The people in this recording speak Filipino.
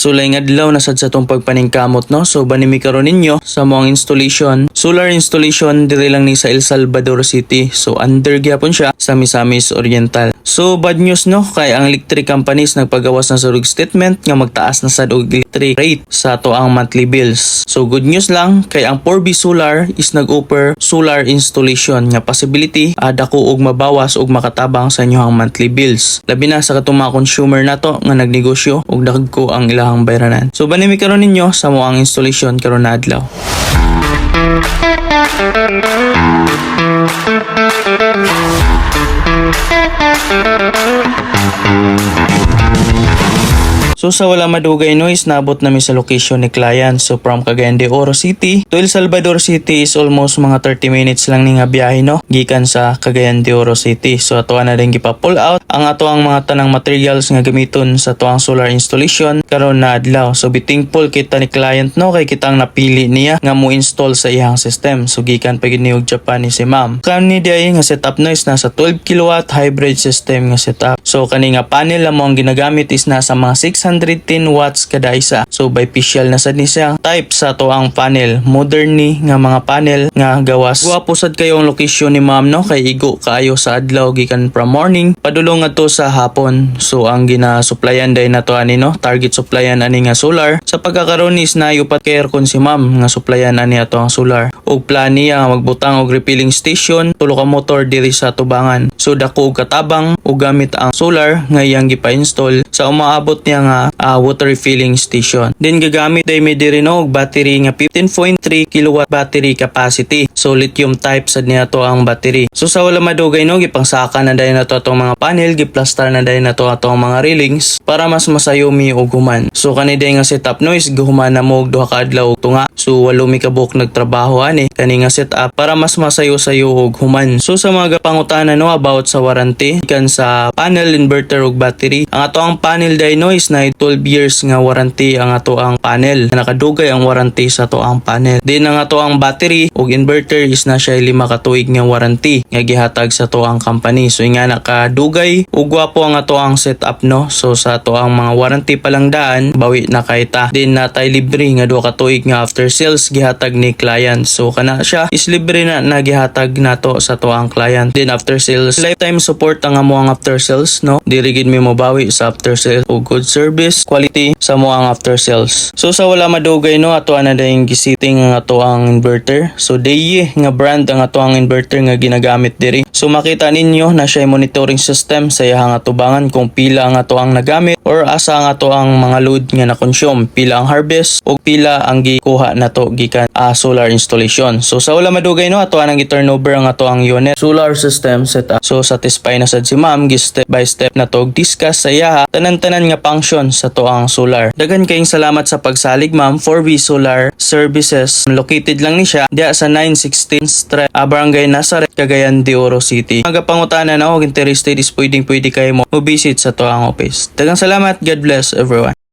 Sulay nga adlaw na sad sa tong pagpaningkamot no. So banimi karon ninyo sa moang installation. Solar installation diri lang ni sa El Salvador City. So under gyapon siya sa Misamis Oriental. So bad news no kay ang electric companies nagpagawas na surug statement nga magtaas na sad og electric rate sa ato ang monthly bills. So good news lang kay ang 4B Solar is nag-offer solar installation nga possibility dako og mabawas og makatabang sa inyong monthly bills. Labi na sa katong mga consumer nato nga nagnegosyo og dagko ang ilahang bayranan. So banimi karon ninyo sa moang installation karon na adlaw. So sa wala madugay no is nabot namin sa location ni client. So from Cagayan de Oro City to El Salvador City is almost mga 30 minutes lang ni nga biyahe no gikan sa Cagayan de Oro City. So ato na din gipa-pull out ang ato ang mga tanang materials nga gamiton sa ato ang solar installation karon na adlaw. So thankful kita ni client no kay kitang napili niya nga mo install sa iyang system. So gikan pa gid ni og Japan ni si ma'am. Kani di ay nga setup no is nasa 12 kilowatt hybrid system nga setup. So kani nga panel lamang ginagamit is nasa mga 610 watts kada isa. So bifacial na sad ni siya type sa to ang panel. Modern ni nga mga panel nga gawas. Guwapo sad kayo ang location ni ma'am no kay igo kaayo sa adlaw gikan from morning padulong adto sa hapon. So ang gina-supplyan day nato ani no target supplyan ani nga solar. Sa pagkakaroon is nayupat kay aircon si ma'am nga supplyan ani ato ang solar. Og plan niya magbutang og refilling station tulo ka motor diri sa tubangan. So dako og katabang og gamit ang solar nga iyang gipa-install sa umaabot niya nga water refilling station. Then gagamit day may diri no og battery nga 15.3 kilowatt battery capacity. So lithium type sad niya to ang battery. So sa wala madugay no gipangsaka na day na to atong mga panel, giplastar na day na to atong mga railings para mas masayomi og human. So kani day nga setup no is guhuman na mo og duha ka adlaw tunga. So walo mi ka buok nagtrabaho ani kani nga setup para mas masayo-sayo og human. So sa mga pangutana no about sa warranty kan sa panel, inverter ug battery. Ang ato ang panel day no is na 12 years nga warranty ang ato ang panel. Nakadugay ang warranty sa ato ang panel. Din ang ato ang battery ug inverter is na siya 5 ka tuig nga warranty nga gihatag sa ato ang company. So nga nakadugay ug gwapo ang ato ang setup no. So sa ato ang mga warranty pa lang daan bawi na kay ta. Din natay libre nga 2 ka tuig nga after sales gihatag ni client. So kana siya is libre na nagihatag nato sa ato ang client. Din after sales lifetime support ang amo ang after sales no. Diri gid mi mobawi sa after sales ug good service quality sa mo ang after sales. So sa wala madugay no ato ana dayong gisiting ang ato ang inverter. So Deye nga brand ang ato ang inverter nga ginagamit diri. So makita ninyo na siya monitoring system sa iyang atubangan kung pila ang ato ang nagamit or asa ang ato ang mga load nga na-consume, pila ang harvest o pila ang gikuha nato gikan solar installation. So sa wala madugay no ato anang gi-turnover ang ato ang unit solar system setup. So satisfy na sad si ma'am gi step by step na to discuss sa iya tanan-tanan nga function sa to ang solar. Daghan kayong salamat sa pagsalig ma'am. 4B Solar Services located lang ni siya diya sa 916 Street, Barangay Nazaret, Cagayan de Oro City. Mga pangutana na og interested is pwede kayo mo visit sa to ang office. Daghang salamat. God bless everyone.